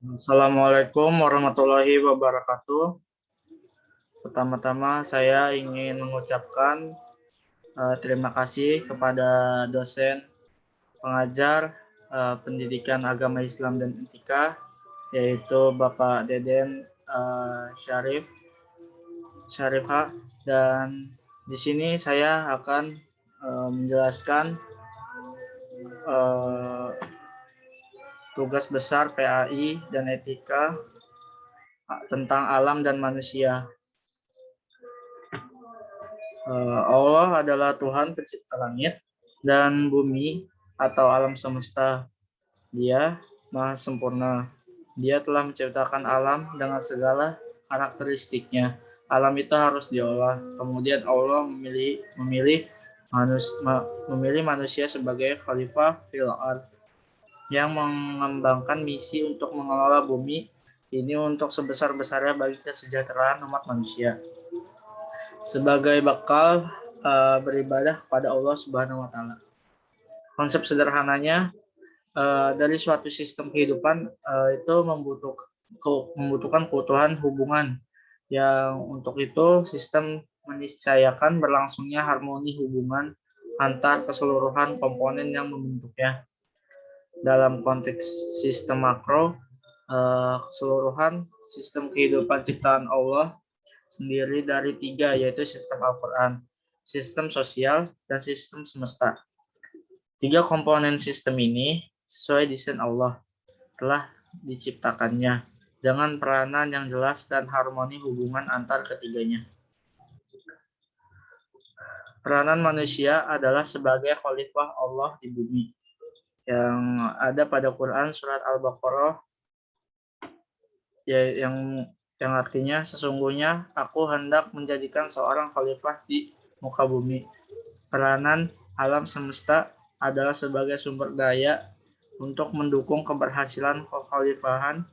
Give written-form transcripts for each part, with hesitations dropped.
Assalamualaikum warahmatullahi wabarakatuh. Pertama-tama saya ingin mengucapkan terima kasih kepada dosen pengajar pendidikan agama Islam dan etika, yaitu Bapak Deden Syarifah, dan di sini saya akan menjelaskan tugas besar PAI dan etika tentang alam dan manusia. Allah adalah Tuhan pencipta langit dan bumi atau alam semesta. Dia maha sempurna. Dia telah menciptakan alam dengan segala karakteristiknya. Alam itu harus diolah. Kemudian Allah memilih manusia sebagai khalifah fil ard yang mengembangkan misi untuk mengelola bumi ini untuk sebesar-besarnya bagi kesejahteraan umat manusia, sebagai bakal beribadah kepada Allah Subhanahu wa taala. Konsep sederhananya, dari suatu sistem kehidupan itu membutuhkan keutuhan hubungan, yang untuk itu sistem meniscayakan berlangsungnya harmoni hubungan antar keseluruhan komponen yang membentuknya. Dalam konteks sistem makro, keseluruhan sistem kehidupan ciptaan Allah sendiri dari 3, yaitu sistem Al-Quran, sistem sosial, dan sistem semesta. 3 komponen sistem ini sesuai desain Allah telah diciptakannya dengan peranan yang jelas dan harmoni hubungan antar ketiganya. Peranan manusia adalah sebagai khalifah Allah di bumi, yang ada pada Quran surat Al-Baqarah, yang artinya sesungguhnya aku hendak menjadikan seorang khalifah di muka bumi. Peranan alam semesta adalah sebagai sumber daya untuk mendukung keberhasilan kekhalifahan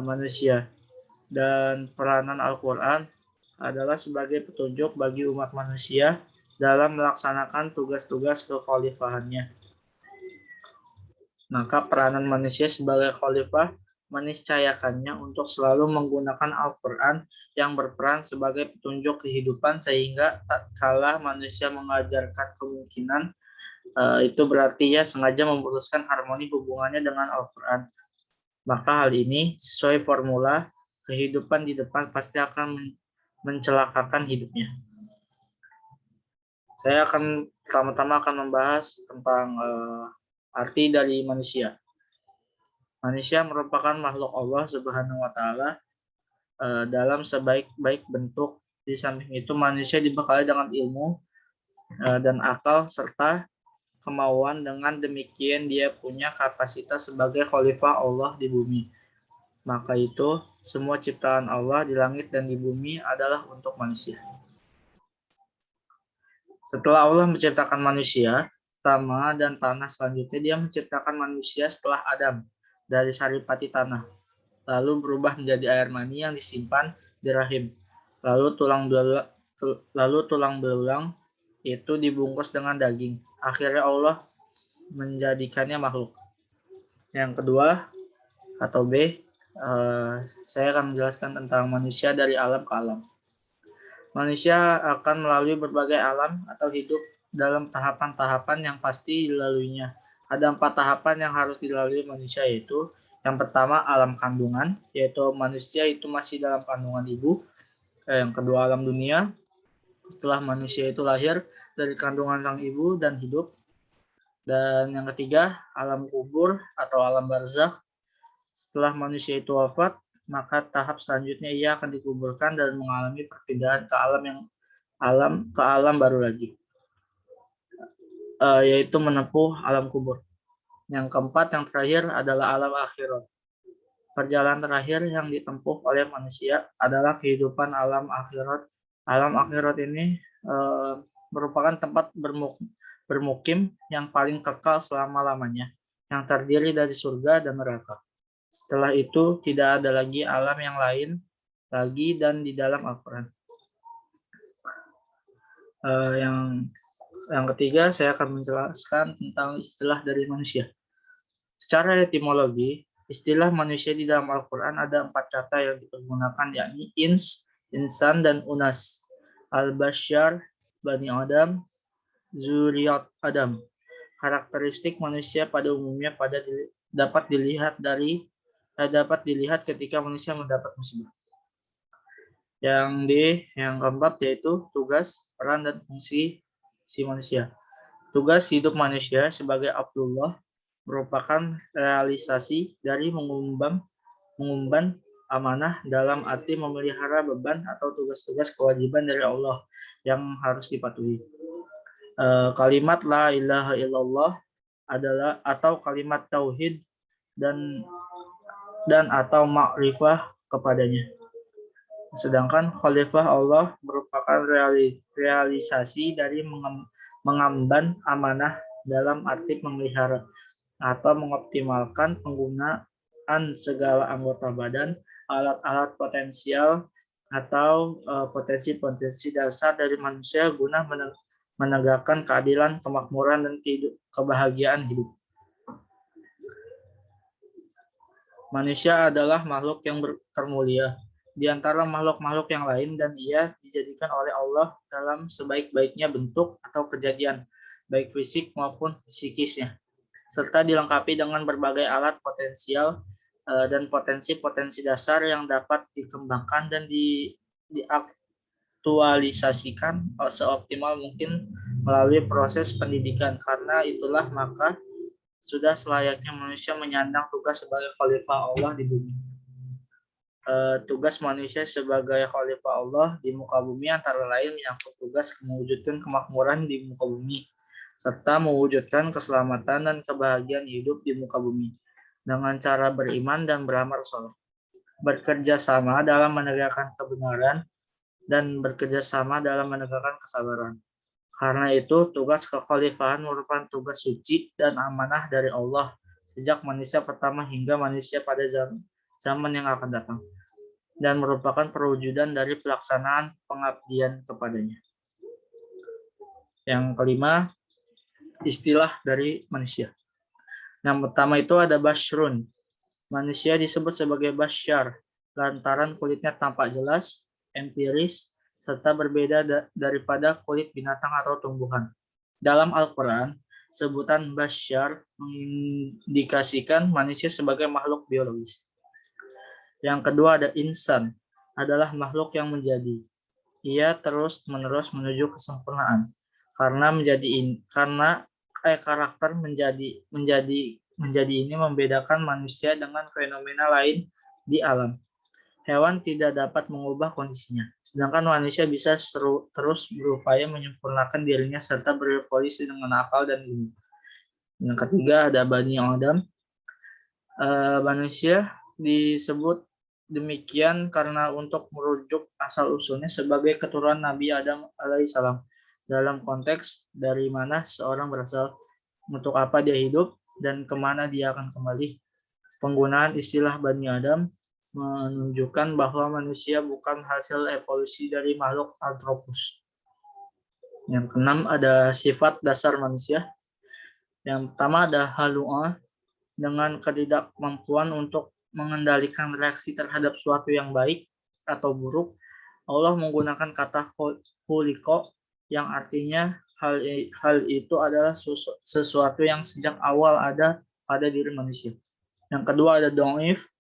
manusia, dan peranan Al-Quran adalah sebagai petunjuk bagi umat manusia dalam melaksanakan tugas-tugas kekhalifahannya. Maka peranan manusia sebagai khalifah meniscayakannya untuk selalu menggunakan Al-Quran yang berperan sebagai petunjuk kehidupan, sehingga tak kalah manusia mengajarkan kemungkinan itu berarti ia sengaja memutuskan harmoni hubungannya dengan Al-Quran. Maka hal ini sesuai formula kehidupan di depan pasti akan mencelakakan hidupnya. Saya akan pertama-tama membahas tentang arti dari manusia. Manusia merupakan makhluk Allah Subhanahu wa taala dalam sebaik-baik bentuk. Di samping itu manusia dibekali dengan ilmu dan akal serta kemauan. Dengan demikian dia punya kapasitas sebagai khalifah Allah di bumi. Maka itu semua ciptaan Allah di langit dan di bumi adalah untuk manusia. Setelah Allah menciptakan manusia, tanah dan tanah selanjutnya dia menciptakan manusia setelah Adam dari saripati tanah, lalu berubah menjadi air mani yang disimpan di rahim, lalu tulang belulang itu dibungkus dengan daging. Akhirnya Allah menjadikannya makhluk. Yang kedua atau B, saya akan menjelaskan tentang manusia dari alam ke alam. Manusia akan melalui berbagai alam atau hidup dalam tahapan-tahapan yang pasti dilaluinya. Ada 4 tahapan yang harus dilalui manusia, yaitu yang pertama alam kandungan, yaitu manusia itu masih dalam kandungan ibu. Yang kedua alam dunia, setelah manusia itu lahir dari kandungan sang ibu dan hidup. Dan yang ketiga alam kubur atau alam barzakh, setelah manusia itu wafat, maka tahap selanjutnya ia akan dikuburkan dan mengalami perpindahan ke alam baru lagi, yaitu menempuh alam kubur. Yang keempat, yang terakhir adalah alam akhirat. Perjalanan terakhir yang ditempuh oleh manusia adalah kehidupan alam akhirat. Alam akhirat ini merupakan tempat bermukim yang paling kekal selama-lamanya, yang terdiri dari surga dan neraka. Setelah itu tidak ada lagi alam yang lain lagi dan di dalam Al-Quran. Yang ketiga saya akan menjelaskan tentang istilah dari manusia. Secara etimologi, Istilah manusia di dalam Al-Quran ada 4 kata yang dipergunakan, yakni insan, dan unas. Al-Bashar, Bani Adam, Zuriyat Adam. Karakteristik manusia pada umumnya dapat dilihat ketika manusia mendapat musibah. Yang keempat yaitu tugas, peran, dan fungsi si manusia. Tugas hidup manusia sebagai Abdullah merupakan realisasi dari mengumban amanah dalam arti memelihara beban atau tugas-tugas kewajiban dari Allah yang harus dipatuhi. Kalimat la ilaha illallah adalah atau kalimat tauhid dan atau makrifah kepadanya. Sedangkan khalifah Allah merupakan realisasi dari mengemban amanah dalam arti memelihara atau mengoptimalkan penggunaan segala anggota badan, alat-alat potensial atau potensi-potensi dasar dari manusia guna menegakkan keadilan, kemakmuran, dan kebahagiaan hidup. Manusia adalah makhluk yang termulia di antara makhluk-makhluk yang lain, dan ia dijadikan oleh Allah dalam sebaik-baiknya bentuk atau kejadian, baik fisik maupun psikisnya, serta dilengkapi dengan berbagai alat potensial dan potensi-potensi dasar yang dapat dikembangkan dan diaktualisasikan seoptimal mungkin melalui proses pendidikan. Karena itulah maka sudah selayaknya manusia menyandang tugas sebagai khalifah Allah di bumi. Tugas manusia sebagai khalifah Allah di muka bumi antara lain menyangkut tugas mewujudkan kemakmuran di muka bumi, serta mewujudkan keselamatan dan kebahagiaan hidup di muka bumi dengan cara beriman dan beramal saleh, bekerja sama dalam menegakkan kebenaran, dan bekerja sama dalam menegakkan kesabaran. Karena itu, tugas kekhalifahan merupakan tugas suci dan amanah dari Allah sejak manusia pertama hingga manusia pada zaman yang akan datang, dan merupakan perwujudan dari pelaksanaan pengabdian kepadanya. Yang kelima, istilah dari manusia. Yang pertama itu ada basyrun. Manusia disebut sebagai basyar lantaran kulitnya tampak jelas, empiris, serta berbeda daripada kulit binatang atau tumbuhan. Dalam Al-Quran, sebutan basyar mengindikasikan manusia sebagai makhluk biologis. Yang kedua ada insan, adalah makhluk yang menjadi. Ia terus-menerus menuju kesempurnaan. Karakter menjadi ini membedakan manusia dengan fenomena lain di alam. Hewan tidak dapat mengubah kondisinya, sedangkan manusia bisa terus berupaya menyempurnakan dirinya serta berevolusi dengan akal dan ilmu. Yang ketiga ada Bani Adam. Manusia disebut demikian karena untuk merujuk asal-usulnya sebagai keturunan Nabi Adam alaihissalam dalam konteks dari mana seorang berasal, untuk apa dia hidup, dan kemana dia akan kembali. Penggunaan istilah Bani Adam menunjukkan bahwa manusia bukan hasil evolusi dari makhluk antropus. Yang keenam ada sifat dasar manusia. Yang pertama ada halu'ah, dengan ketidakmampuan untuk mengendalikan reaksi terhadap suatu yang baik atau buruk. Allah menggunakan kata khuliqa yang artinya hal itu adalah sesuatu yang sejak awal ada pada diri manusia. Yang kedua ada dhaif,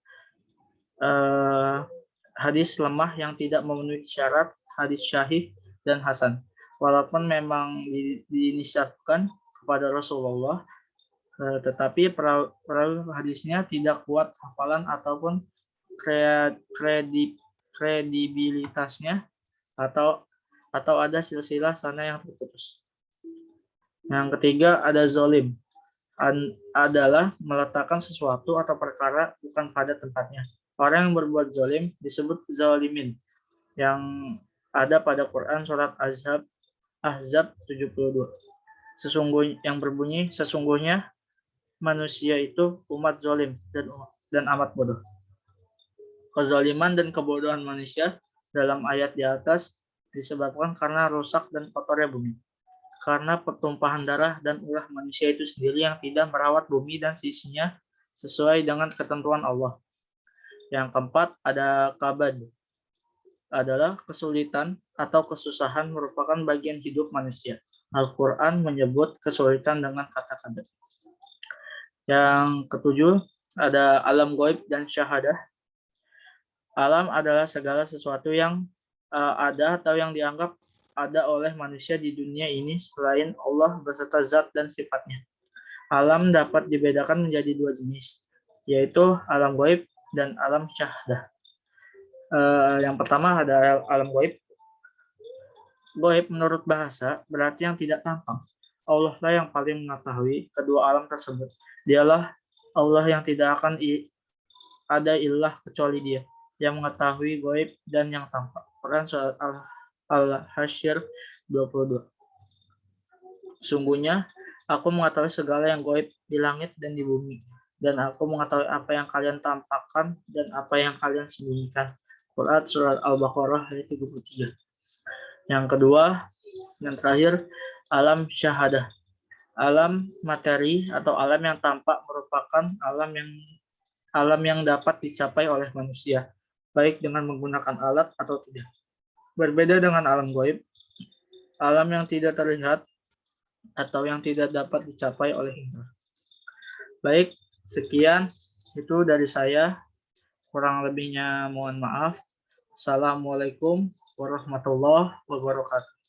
hadis lemah yang tidak memenuhi syarat, hadis syahih dan hasan. Walaupun memang dinisabkan kepada Rasulullah, tetapi perawi hadisnya tidak kuat hafalan ataupun kredibilitasnya, atau ada silsilah sana yang terputus. Yang ketiga ada zolim, adalah meletakkan sesuatu atau perkara bukan pada tempatnya. Orang yang berbuat zolim disebut zalimin, yang ada pada Quran surat Ahzab 72. Sesungguhnya manusia itu umat zolim dan amat bodoh. Kezaliman dan kebodohan manusia dalam ayat di atas disebabkan karena rusak dan kotornya bumi, karena pertumpahan darah dan ulah manusia itu sendiri yang tidak merawat bumi dan sesuai dengan ketentuan Allah. Yang keempat ada kabad, adalah kesulitan atau kesusahan merupakan bagian hidup manusia. Al-Quran menyebut kesulitan dengan kata kabad. Yang ketujuh ada alam gaib dan syahadah. Alam adalah segala sesuatu yang ada atau yang dianggap ada oleh manusia di dunia ini selain Allah beserta zat dan sifatnya. Alam dapat dibedakan menjadi dua jenis, yaitu alam gaib dan alam syahadah. Yang pertama ada alam gaib. Gaib menurut bahasa berarti yang tidak tampak. Allah lah yang paling mengetahui kedua alam tersebut. Dialah Allah yang tidak akan ada ilah kecuali Dia, yang mengetahui gaib dan yang tampak. Quran surat Al-Hasyr 22. Sungguhnya aku mengetahui segala yang gaib di langit dan di bumi, dan aku mengetahui apa yang kalian tampakkan dan apa yang kalian sembunyikan. Quran surat Al-Baqarah ayat 33. Yang kedua, yang terakhir, alam syahadah. Alam materi atau alam yang tampak merupakan alam yang dapat dicapai oleh manusia, baik dengan menggunakan alat atau tidak. Berbeda dengan alam gaib, alam yang tidak terlihat atau yang tidak dapat dicapai oleh indera. Baik, sekian itu dari saya. Kurang lebihnya mohon maaf. Assalamualaikum warahmatullahi wabarakatuh.